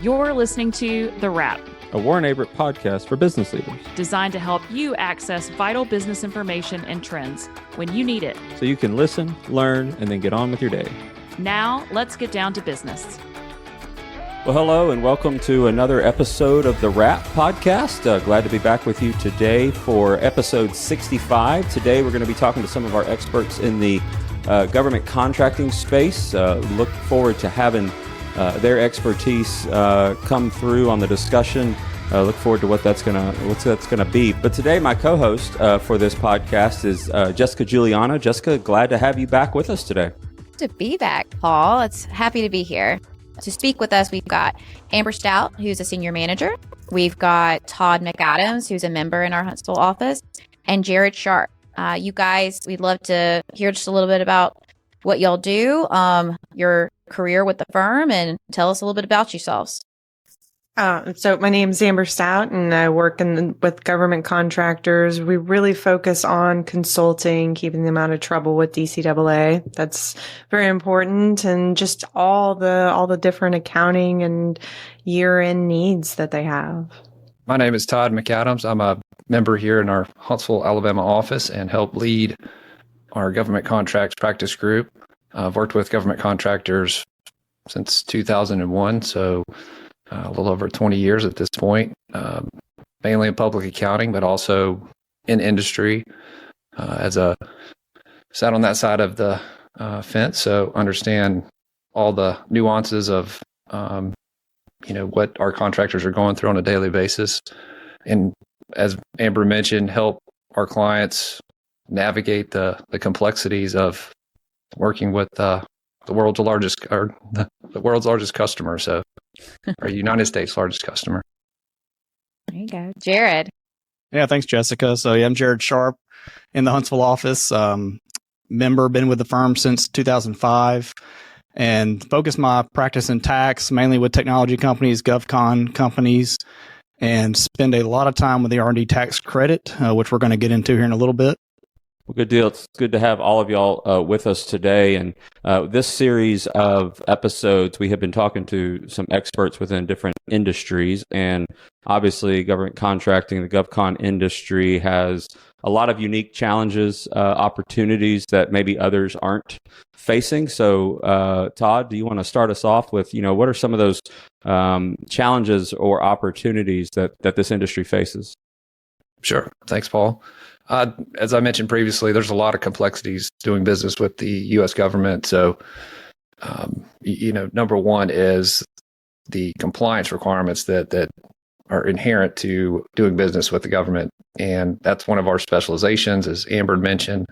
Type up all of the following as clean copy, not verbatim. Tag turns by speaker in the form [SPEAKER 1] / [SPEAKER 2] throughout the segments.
[SPEAKER 1] You're listening to The Wrap,
[SPEAKER 2] a Warren Averett podcast for business leaders,
[SPEAKER 1] designed to help you access vital business information and trends when you need it,
[SPEAKER 2] so you can listen, learn, and then get on with your day.
[SPEAKER 1] Now, let's get down to business.
[SPEAKER 2] Well, hello, and welcome to another episode of The Wrap podcast. Glad to be back with you today for episode 65. Today, we're going to be talking to some of our experts in the government contracting space. Look forward to having their expertise come through on the discussion. Look forward to what that's gonna be. But today, my co-host for this podcast is Jessica Giuliano. Jessica, glad to have you back with us today.
[SPEAKER 3] To be back, Paul. It's happy to be here. To speak with us, we've got Amber Stout, who's a senior manager. We've got Todd McAdams, who's a member in our Huntsville office, and Jared Sharp. You guys, we'd love to hear just a little bit about what y'all do, your career with the firm, and tell us a little bit about yourselves.
[SPEAKER 4] So my name's Amber Stout, and I work with Government Contractors. We really focus on consulting, keeping them out of trouble with DCAA. That's very important, and just all the different accounting and year-end needs that they have.
[SPEAKER 5] My name is Todd McAdams. I'm a member here in our Huntsville, Alabama office and help lead our government contracts practice group. I've worked with government contractors since 2001, so a little over 20 years at this point, mainly in public accounting, but also in industry sat on that side of the fence, so understand all the nuances of what our contractors are going through on a daily basis. And as Amber mentioned, help our clients navigate the complexities of working with the world's largest customer. So our United States largest customer.
[SPEAKER 3] There you go. Jared.
[SPEAKER 6] Yeah, thanks, Jessica. So I'm Jared Sharp in the Huntsville office. Member, been with the firm since 2005 and focus my practice in tax, mainly with technology companies, GovCon companies, and spend a lot of time with the R&D tax credit, which we're going to get into here in a little bit.
[SPEAKER 2] Well, good deal. It's good to have all of y'all with us today. And this series of episodes, we have been talking to some experts within different industries. And obviously, government contracting, the GovCon industry has a lot of unique challenges, opportunities that maybe others aren't facing. So, Todd, do you want to start us off with, what are some of those challenges or opportunities that this industry faces?
[SPEAKER 5] Sure. Thanks, Paul. As I mentioned previously, there's a lot of complexities doing business with the U.S. government. So, number one is the compliance requirements that are inherent to doing business with the government. And that's one of our specializations, as Amber mentioned,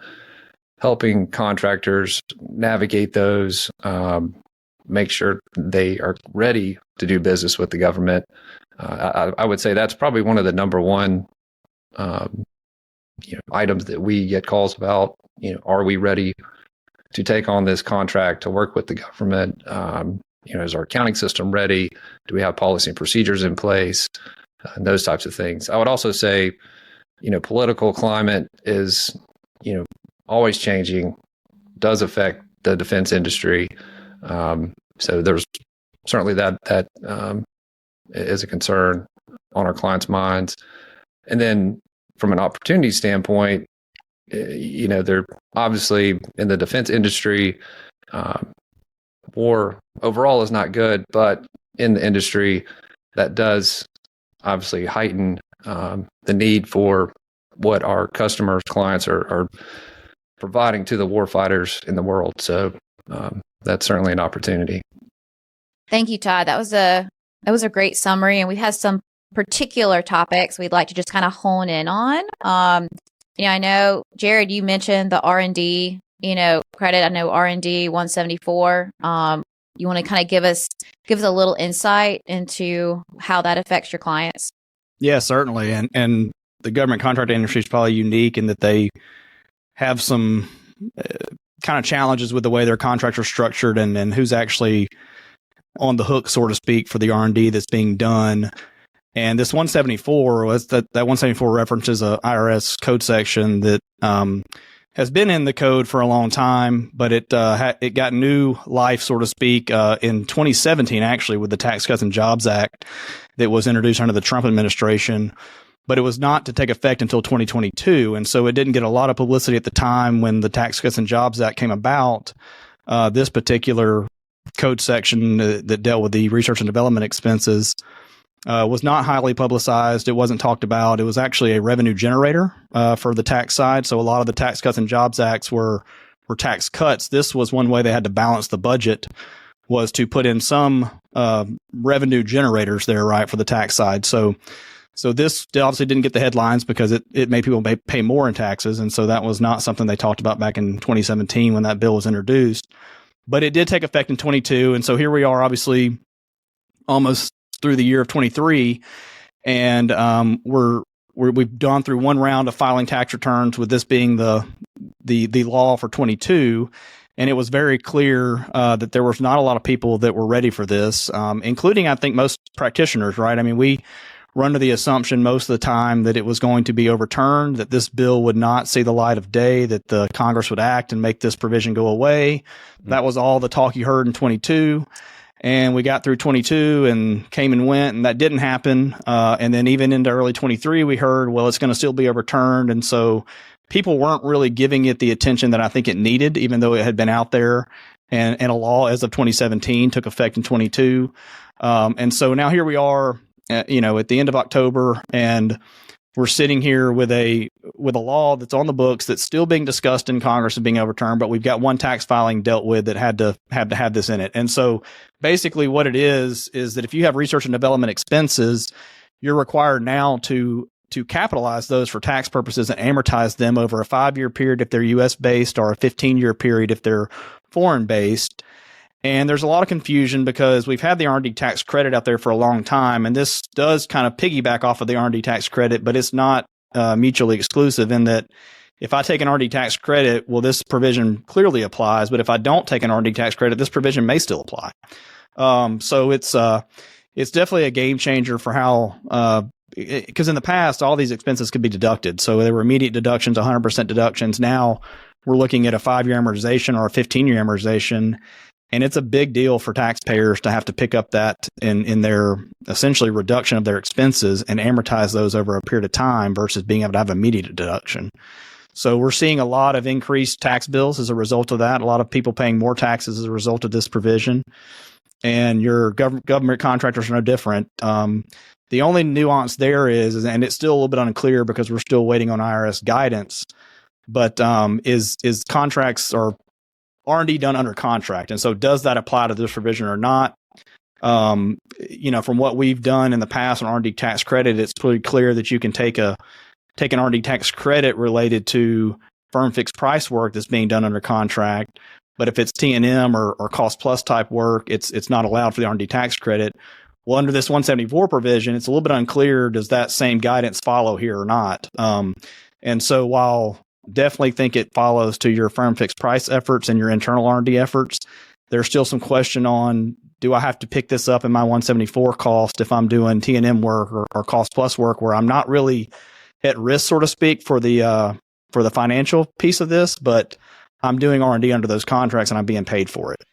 [SPEAKER 5] helping contractors navigate those, make sure they are ready to do business with the government. I would say that's probably one of the number one items that we get calls about. Are we ready to take on this contract to work with the government? Is our accounting system ready? Do we have policy and procedures in place? And those types of things. I would also say, political climate is, always changing, does affect the defense industry. So there's certainly that is a concern on our clients' minds. And then from an opportunity standpoint, they're obviously in the defense industry, war overall is not good, but in the industry that does obviously heighten the need for what our customers, clients are providing to the warfighters in the world. So that's certainly an opportunity.
[SPEAKER 3] Thank you, Todd. That was a great summary, and we had some particular topics we'd like to just kind of hone in on. I know, Jared, you mentioned the R&D, credit. I know R&D 174. You want to kind of give us a little insight into how that affects your clients?
[SPEAKER 6] Yeah, certainly. And the government contracting industry is probably unique in that they have some kind of challenges with the way their contracts are structured and who's actually on the hook, so to speak, for the R&D that's being done. And this 174, that 174 references a IRS code section that has been in the code for a long time, but it got new life, so to speak, in 2017, actually, with the Tax Cuts and Jobs Act that was introduced under the Trump administration. But it was not to take effect until 2022. And so it didn't get a lot of publicity at the time when the Tax Cuts and Jobs Act came about. This particular code section that dealt with the research and development expenses was not highly publicized. It wasn't talked about. It was actually a revenue generator for the tax side. So a lot of the Tax Cuts and Jobs Acts were tax cuts. This was one way they had to balance the budget, was to put in some revenue generators there, right, for the tax side. So this obviously didn't get the headlines because it made people pay more in taxes. And so that was not something they talked about back in 2017 when that bill was introduced. But it did take effect in 22. And so here we are, obviously, almost through the year of 23. And we've gone through one round of filing tax returns, with this being the law for 22. And it was very clear that there was not a lot of people that were ready for this, including, I think, most practitioners, right? I mean, we were under the assumption most of the time that it was going to be overturned, that this bill would not see the light of day, that the Congress would act and make this provision go away. Mm-hmm. That was all the talk you heard in 22. And we got through 22 and came and went, and that didn't happen. And then even into early 23, we heard, well, it's going to still be overturned. And so people weren't really giving it the attention that I think it needed, even though it had been out there. And a law as of 2017 took effect in 22. And so now here we are, at the end of October, and we're sitting here with a law that's on the books that's still being discussed in Congress and being overturned, but we've got one tax filing dealt with that had to have this in it. And so basically what it is that if you have research and development expenses, you're required now to capitalize those for tax purposes and amortize them over a 5-year period if they're U.S. based, or a 15-year period if they're foreign based. And there's a lot of confusion because we've had the R&D tax credit out there for a long time, and this does kind of piggyback off of the R&D tax credit, but it's not mutually exclusive, in that if I take an R&D tax credit, well, this provision clearly applies, but if I don't take an R&D tax credit, this provision may still apply. So it's definitely a game changer for how, because in the past, all these expenses could be deducted. So there were immediate deductions, 100% deductions. Now we're looking at a 5-year amortization or a 15-year amortization. And it's a big deal for taxpayers to have to pick up that in their essentially reduction of their expenses and amortize those over a period of time versus being able to have immediate deduction. So we're seeing a lot of increased tax bills as a result of that. A lot of people paying more taxes as a result of this provision. And your government contractors are no different. The only nuance there is, and it's still a little bit unclear because we're still waiting on IRS guidance, but is contracts or R&D done under contract. And so does that apply to this provision or not? From what we've done in the past on R&D tax credit, it's pretty clear that you can take an R&D tax credit related to firm fixed price work that's being done under contract. But if it's T&M or cost plus type work, it's not allowed for the R&D tax credit. Well, under this 174 provision, it's a little bit unclear, does that same guidance follow here or not? And so while definitely think it follows to your firm fixed price efforts and your internal R&D efforts, there's still some question on, do I have to pick this up in my 174 cost if I'm doing T&M work or cost plus work where I'm not really at risk, so to speak, for the financial piece of this, but I'm doing R&D under those contracts and I'm being paid for it.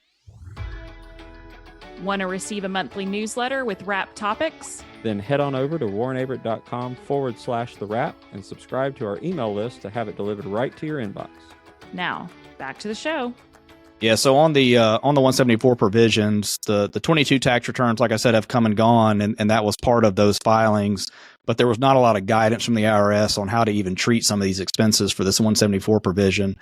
[SPEAKER 1] Want to receive a monthly newsletter with wrap topics?
[SPEAKER 2] Then head on over to warrenaverett.com/the wrap and subscribe to our email list to have it delivered right to your inbox.
[SPEAKER 1] Now, back to the show.
[SPEAKER 6] Yeah, so on the 174 provisions, the 22 tax returns, like I said, have come and gone, and that was part of those filings. But there was not a lot of guidance from the IRS on how to even treat some of these expenses for this 174 provision.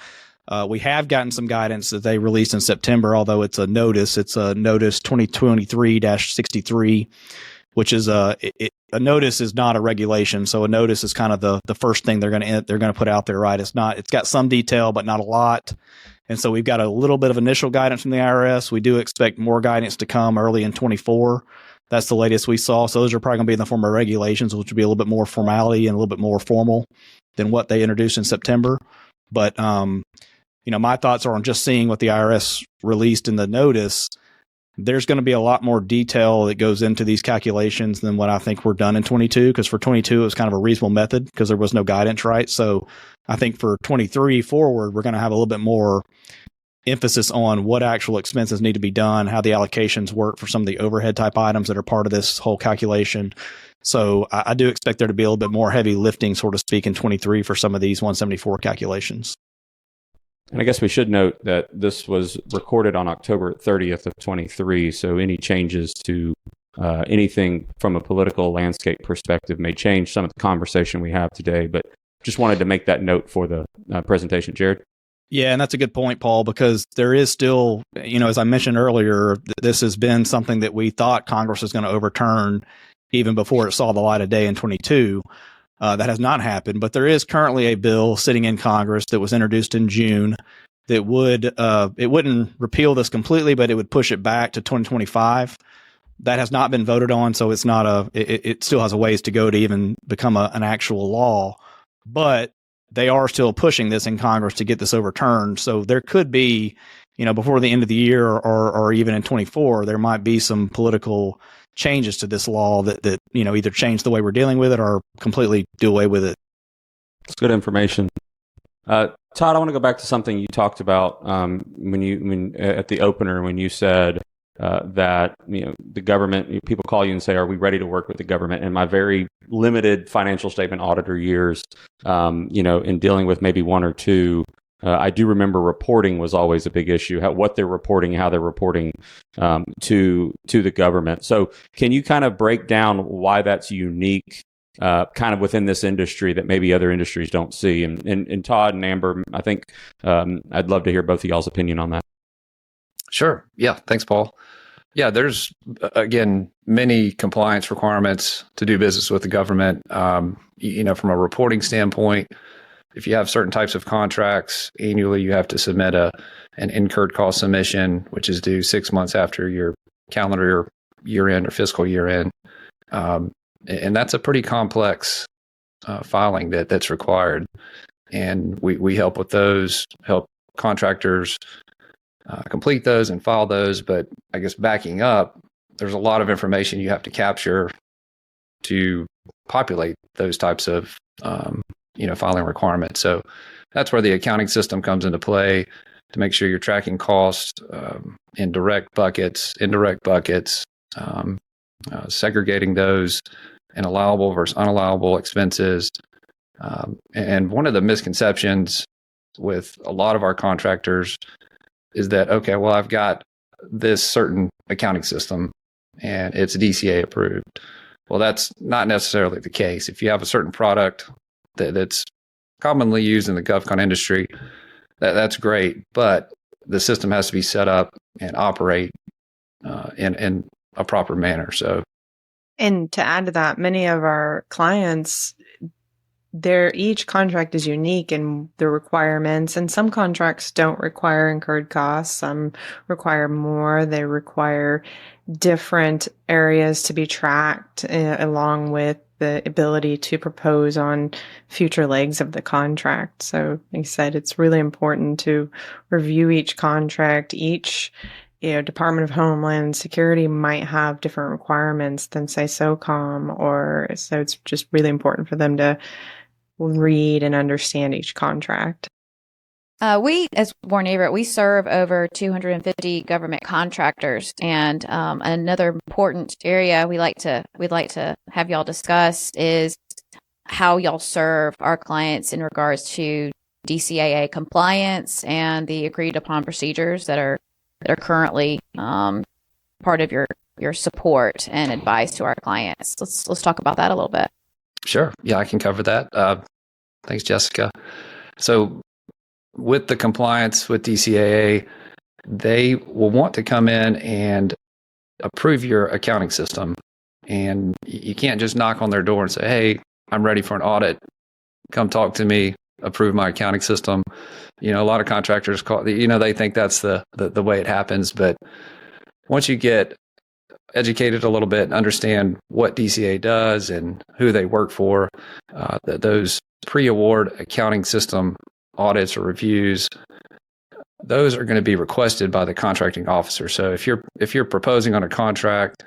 [SPEAKER 6] We have gotten some guidance that they released in September, although it's a notice. It's a notice 2023-63, which is a notice is not a regulation. So a notice is kind of the first thing they're going to put out there, right? It's got some detail, but not a lot. And so we've got a little bit of initial guidance from the IRS. We do expect more guidance to come early in 24. That's the latest we saw. So those are probably going to be in the form of regulations, which will be a little bit more formality and a little bit more formal than what they introduced in September. But, my thoughts are on just seeing what the IRS released in the notice. there's going to be a lot more detail that goes into these calculations than what I think were done in 22, because for 22, it was kind of a reasonable method because there was no guidance, right? So I think for 23 forward, we're going to have a little bit more emphasis on what actual expenses need to be done, how the allocations work for some of the overhead type items that are part of this whole calculation. So I do expect there to be a little bit more heavy lifting, so to speak, in 23 for some of these 174 calculations.
[SPEAKER 2] And I guess we should note that this was recorded on October 30th of 23. So any changes to anything from a political landscape perspective may change some of the conversation we have today. But just wanted to make that note for the presentation. Jared?
[SPEAKER 6] Yeah, and that's a good point, Paul, because there is still, as I mentioned earlier, this has been something that we thought Congress was going to overturn even before it saw the light of day in 22. That has not happened, but there is currently a bill sitting in Congress that was introduced in June that it wouldn't repeal this completely, but it would push it back to 2025. That has not been voted on, so it's not it still has a ways to go to even become an actual law, but they are still pushing this in Congress to get this overturned. So there could be, before the end of the year or even in 24, there might be some political changes to this law that either change the way we're dealing with it or completely do away with it.
[SPEAKER 2] It's good information. Todd, I want to go back to something you talked about when at the opener, when you said that the government, people call you and say, "Are we ready to work with the government?" In my very limited financial statement auditor years, in dealing with maybe one or two, I do remember reporting was always a big issue. What they're reporting, how they're reporting to the government. So, can you kind of break down why that's unique, kind of within this industry that maybe other industries don't see? And Todd and Amber, I think I'd love to hear both of y'all's opinion on that.
[SPEAKER 5] Sure. Yeah. Thanks, Paul. Yeah, there's, again, many compliance requirements to do business with the government. From a reporting standpoint, if you have certain types of contracts, annually you have to submit an incurred cost submission, which is due 6 months after your calendar year end or fiscal year end. And that's a pretty complex filing that's required. And we help with those, help contractors complete those and file those. But I guess backing up, there's a lot of information you have to capture to populate those types of filing requirements. So that's where the accounting system comes into play to make sure you're tracking costs in direct buckets, indirect buckets, segregating those and allowable versus unallowable expenses. And one of the misconceptions with a lot of our contractors is that, okay, well, I've got this certain accounting system and it's DCA approved. Well, that's not necessarily the case. If you have a certain product that's commonly used in the GovCon industry, that's great, but the system has to be set up and operate in a proper manner. So,
[SPEAKER 4] and to add to that, many of our clients, each contract is unique in the requirements, and some contracts don't require incurred costs. Some require more. They require different areas to be tracked along with the ability to propose on future legs of the contract. So, like I said, it's really important to review each contract. Each Department of Homeland Security might have different requirements than, say, SOCOM, so it's just really important for them to read and understand each contract.
[SPEAKER 3] We, as Warren Averett, we serve over 250 government contractors, and another important area we'd like to have y'all discuss is how y'all serve our clients in regards to DCAA compliance and the agreed upon procedures that are currently part of your support and advice to our clients. Let's talk about that a little bit.
[SPEAKER 5] Sure. Yeah, I can cover that. Thanks, Jessica. So with the compliance with DCAA, they will want to come in and approve your accounting system. And you can't just knock on their door and say, "Hey, I'm ready for an audit. Come talk to me, approve my accounting system." A lot of contractors they think that's the way it happens. But once you get educated a little bit and understand what DCA does and who they work for, those pre-award accounting system audits or reviews those are going to be requested by the contracting officer. So if you're proposing on a contract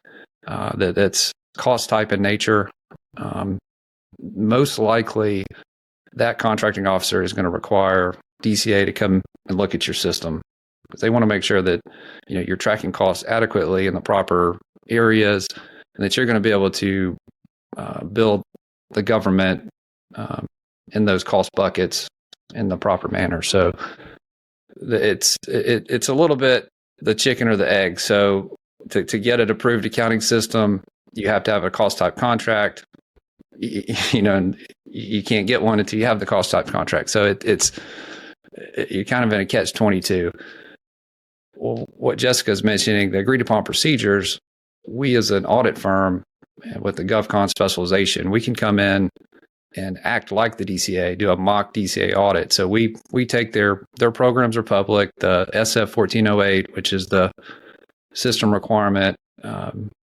[SPEAKER 5] that's cost type in nature, most likely that contracting officer is going to require DCA to come and look at your system, because they want to make sure that you're tracking costs adequately in the proper areas, and that you're going to be able to build the government in those cost buckets in the proper manner. So it's a little bit the chicken or the egg. So to get an approved accounting system, you have to have a cost type contract. And you can't get one until you have the cost type contract. So you're kind of in a catch-22. Well, what Jessica's mentioning, the agreed upon procedures, we as an audit firm with the GovCon specialization, we can come in and act like the DCA, do a mock DCA audit. So we take their programs are public, the SF 1408, which is the system requirement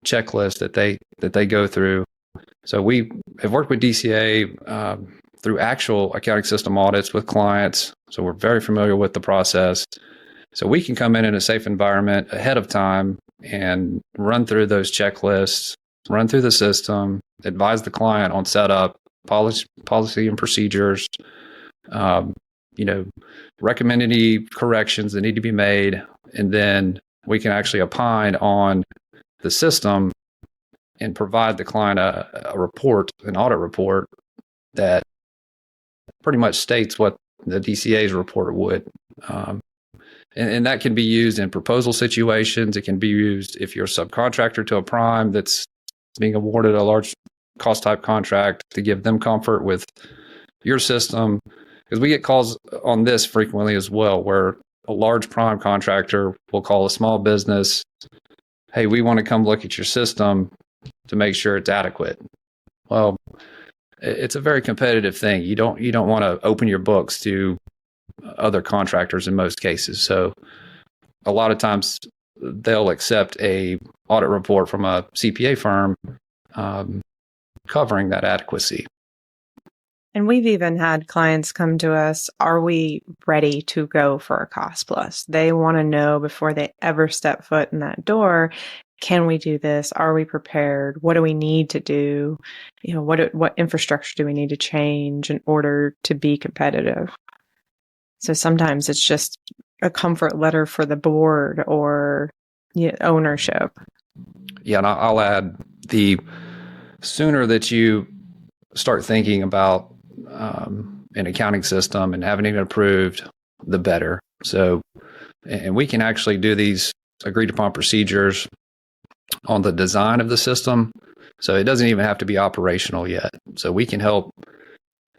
[SPEAKER 5] checklist that they go through. So we have worked with DCA through actual accounting system audits with clients. So we're very familiar with the process. So we can come in a safe environment ahead of time and run through those checklists, run through the system, advise the client on setup, policy and procedures, recommend any corrections that need to be made, and then we can actually opine on the system and provide the client a report, an audit report that pretty much states what the DCA's report would. And that can be used in proposal situations. It can be used if you're a subcontractor to a prime that's being awarded a large cost type contract, to give them comfort with your system. Because we get calls on this frequently as well, where a large prime contractor will call a small business, hey, we want to come look at your system to make sure it's adequate. Well, it's a very competitive thing. You don't want to open your books to other contractors in most cases. So a lot of times they'll accept a audit report from a CPA firm covering that adequacy.
[SPEAKER 4] And we've even had clients come to us, are we ready to go for a cost plus? They want to know before they ever step foot in that door, can we do this? Are we prepared? What do we need to do? What infrastructure do we need to change in order to be competitive? So sometimes it's just a comfort letter for the board or ownership.
[SPEAKER 5] Yeah, and I'll add, the sooner that you start thinking about an accounting system and having it approved, the better. So, and we can actually do these agreed upon procedures on the design of the system. So it doesn't even have to be operational yet. So we can help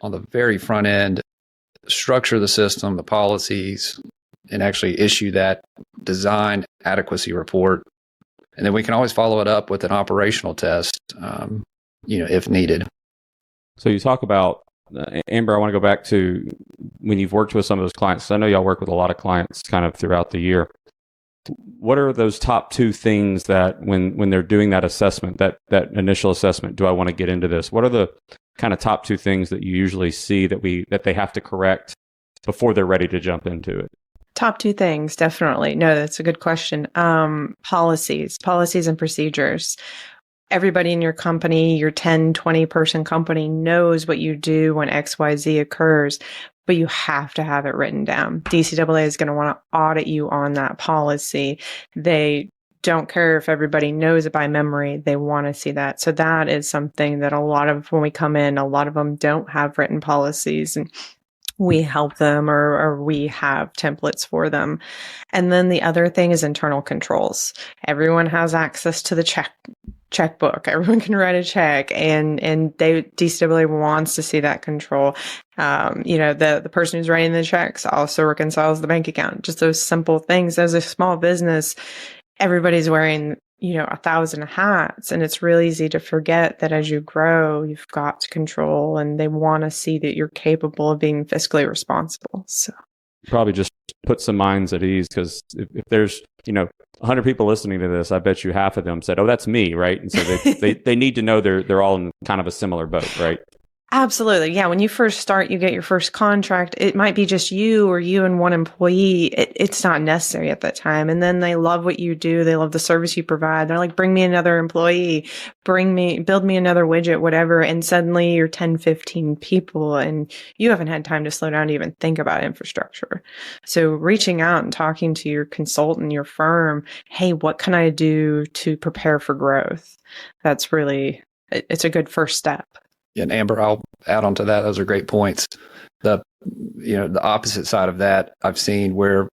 [SPEAKER 5] on the very front end structure the system, the policies, and actually issue that design adequacy report. And then we can always follow it up with an operational test, if needed.
[SPEAKER 2] So you talk about, Amber, I want to go back to when you've worked with some of those clients. I know y'all work with a lot of clients kind of throughout the year. What are those top two things that when they're doing that assessment, that initial assessment, do I want to get into this? What are the kind of top two things that you usually see that they have to correct before they're ready to jump into it?
[SPEAKER 4] Top two things, definitely. No, that's a good question. Policies and procedures. Everybody in your company, your 10, 20 person company knows what you do when XYZ occurs, but you have to have it written down. DCAA is going to want to audit you on that policy. They don't care if everybody knows it by memory. They want to see that. So that is something that when we come in, a lot of them don't have written policies, and we help them or we have templates for them. And then the other thing is internal controls. Everyone has access to the checkbook. Everyone can write a check, and DCAA wants to see that control. The person who's writing the checks also reconciles the bank account. Just those simple things. As a small business, everybody's wearing 1,000 hats, and it's really easy to forget that as you grow, you've got to control, and they want to see that you're capable of being fiscally responsible. So
[SPEAKER 2] probably just put some minds at ease, because if there's 100 people listening to this, I bet you half of them said, "Oh, that's me," right? And so they need to know they're all in kind of a similar boat, right?
[SPEAKER 4] Absolutely. Yeah. When you first start, you get your first contract. It might be just you or you and one employee. It's not necessary at that time. And then they love what you do. They love the service you provide. They're like, bring me another employee, build me another widget, whatever. And suddenly you're 10, 15 people and you haven't had time to slow down to even think about infrastructure. So reaching out and talking to your consultant, your firm, hey, what can I do to prepare for growth? It's a good first step.
[SPEAKER 5] And Amber, I'll add on to that. Those are great points. The opposite side of that, I've seen where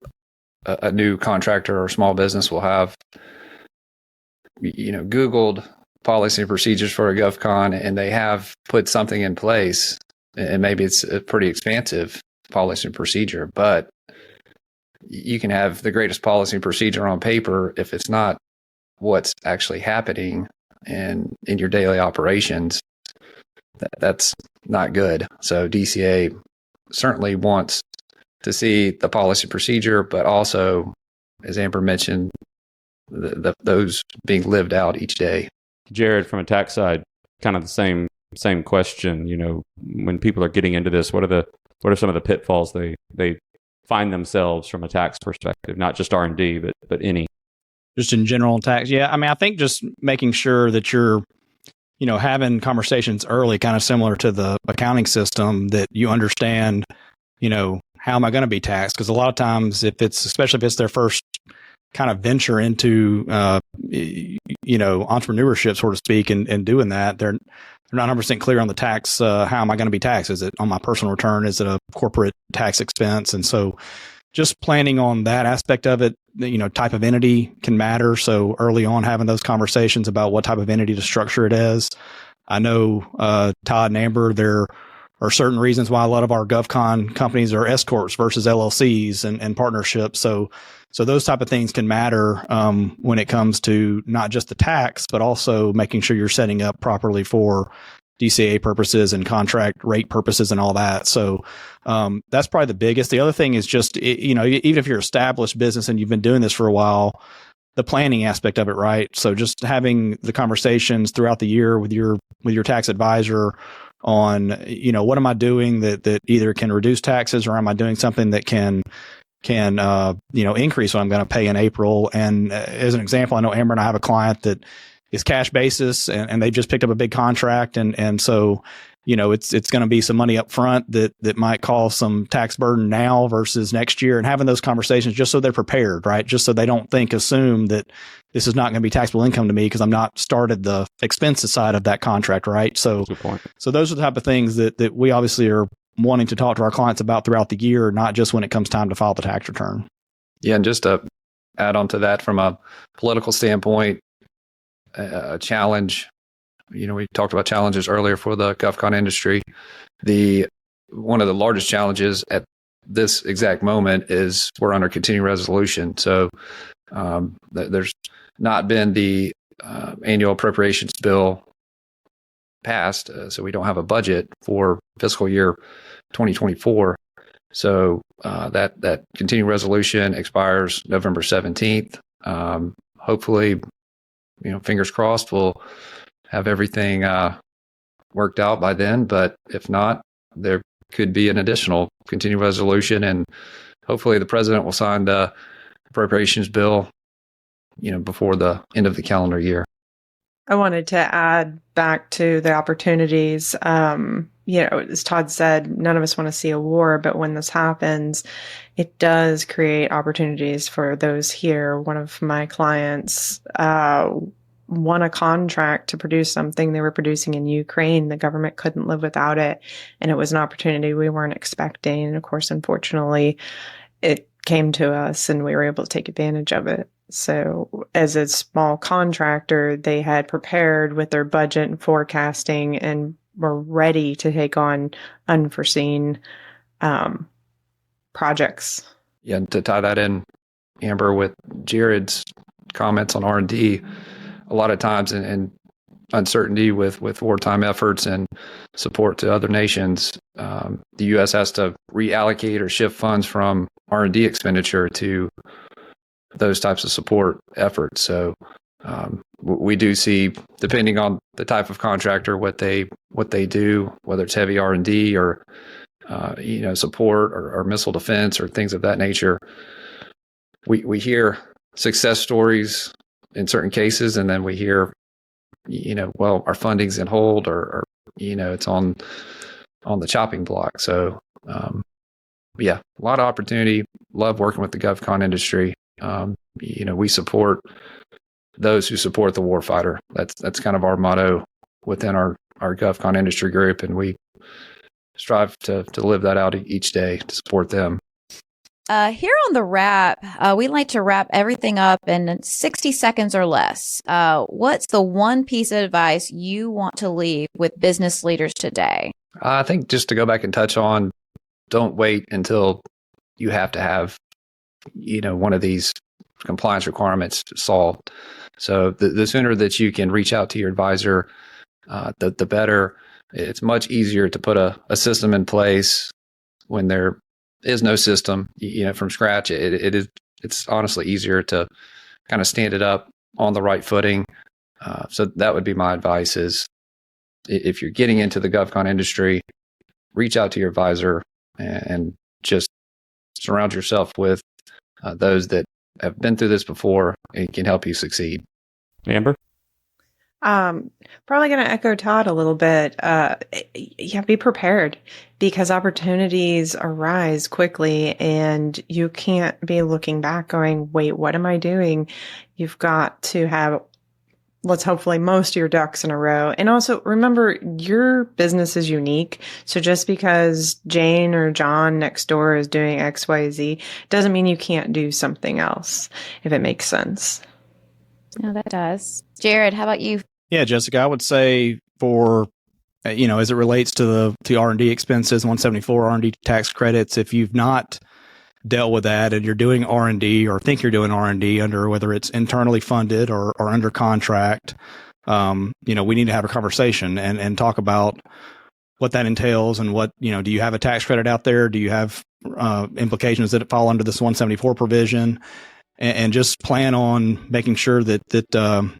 [SPEAKER 5] a new contractor or small business will have, Googled policy and procedures for a GovCon, and they have put something in place, and maybe it's a pretty expansive policy and procedure, but you can have the greatest policy and procedure on paper if it's not what's actually happening in your daily operations. That's not good. So DCA certainly wants to see the policy procedure, but also, as Amber mentioned, those being lived out each day.
[SPEAKER 2] Jared, from a tax side, kind of the same question. When people are getting into this, what are some of the pitfalls they find themselves from a tax perspective, not just R&D, but any?
[SPEAKER 6] Just in general tax. Yeah. I mean, I think just making sure that you're having conversations early, kind of similar to the accounting system, that you understand, how am I going to be taxed? Because a lot of times, especially if it's their first kind of venture into, entrepreneurship, so to speak, and doing that, they're not 100% clear on the tax. How am I going to be taxed? Is it on my personal return? Is it a corporate tax expense? And so just planning on that aspect of it, type of entity can matter. So early on, having those conversations about what type of entity to structure it as. I know, Todd and Amber, there are certain reasons why a lot of our GovCon companies are S corps versus LLCs and partnerships. So those type of things can matter when it comes to not just the tax, but also making sure you're setting up properly for DCA purposes and contract rate purposes and all that. So that's probably the biggest. The other thing is just, even if you're established business and you've been doing this for a while, the planning aspect of it, right? So just having the conversations throughout the year with your tax advisor on, what am I doing that either can reduce taxes, or am I doing something that can increase what I'm going to pay in April? And as an example, I know Amber and I have a client that is cash basis, and they've just picked up a big contract. And so, it's going to be some money up front that might cause some tax burden now versus next year, and having those conversations just so they're prepared, right? Just so they don't assume that this is not going to be taxable income to me because I'm not started the expenses side of that contract, right? So,
[SPEAKER 2] good point.
[SPEAKER 6] So those are the type of things that we obviously are wanting to talk to our clients about throughout the year, not just when it comes time to file the tax return.
[SPEAKER 5] Yeah. And just to add on to that from a political standpoint, a challenge, we talked about challenges earlier for the GovCon industry. One of the largest challenges at this exact moment is we're under continuing resolution. So there's not been the annual appropriations bill passed, so we don't have a budget for fiscal year 2024. So that continuing resolution expires November 17th. Hopefully, fingers crossed, we'll have everything worked out by then. But if not, there could be an additional continuing resolution, and hopefully the president will sign the appropriations bill, before the end of the calendar year.
[SPEAKER 4] I wanted to add back to the opportunities. As Todd said, none of us want to see a war, but when this happens, it does create opportunities for those here. One of my clients won a contract to produce something they were producing in Ukraine. The government couldn't live without it, and it was an opportunity we weren't expecting. And of course, unfortunately, it came to us and we were able to take advantage of it. So as a small contractor, they had prepared with their budget and forecasting and were ready to take on unforeseen projects.
[SPEAKER 5] Yeah, and to tie that in, Amber, with Jared's comments on R&D, a lot of times in uncertainty with wartime efforts and support to other nations, the U.S. has to reallocate or shift funds from R&D expenditure to those types of support efforts. So We do see, depending on the type of contractor, what they do, whether it's heavy R&D or support or missile defense or things of that nature. We hear success stories in certain cases, and then we hear, our funding's in hold or it's on the chopping block. So, a lot of opportunity. Love working with the GovCon industry. We support those who support the warfighter. That's kind of our motto within our GovCon industry group, and we strive to live that out each day to support them.
[SPEAKER 3] Here on the wrap, we like to wrap everything up in 60 seconds or less. What's the one piece of advice you want to leave with business leaders today?
[SPEAKER 5] I think just to go back and touch on, don't wait until you have to have, one of these compliance requirements solved. So the sooner that you can reach out to your advisor, the better. It's much easier to put a system in place when there is no system, from scratch. It's honestly easier to kind of stand it up on the right footing. So that would be my advice: is if you're getting into the GovCon industry, reach out to your advisor and just surround yourself with those that have been through this before and can help you succeed.
[SPEAKER 2] Amber?
[SPEAKER 4] Probably going to echo Todd a little bit. Be prepared, because opportunities arise quickly and you can't be looking back going, wait, what am I doing? You've got to have, hopefully most of your ducks in a row. And also remember, your business is unique. So just because Jane or John next door is doing X, Y, Z doesn't mean you can't do something else, if it makes sense.
[SPEAKER 3] No, that does. Jared, how about you?
[SPEAKER 6] Yeah, Jessica, I would say for, as it relates to the R&D expenses, 174 R&D tax credits, if you've not dealt with that and you're doing R&D or think you're doing R&D under, whether it's internally funded or under contract, we need to have a conversation and talk about what that entails and what, do you have a tax credit out there? Do you have implications that fall under this 174 provision? And just plan on making sure that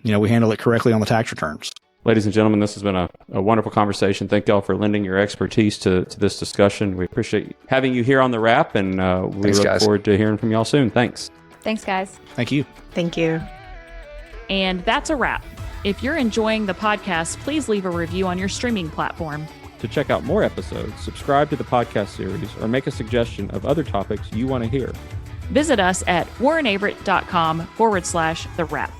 [SPEAKER 6] we handle it correctly on the tax returns.
[SPEAKER 2] Ladies and gentlemen, this has been a wonderful conversation. Thank y'all for lending your expertise to this discussion. We appreciate having you here on the wrap, and we look forward to hearing from y'all soon. Thanks.
[SPEAKER 3] Thanks, guys.
[SPEAKER 6] Thank you.
[SPEAKER 4] Thank you.
[SPEAKER 1] And that's a wrap. If you're enjoying the podcast, please leave a review on your streaming platform.
[SPEAKER 2] To check out more episodes, subscribe to the podcast series, or make a suggestion of other topics you want to hear.
[SPEAKER 1] Visit us at warrenaverett.com/the wrap.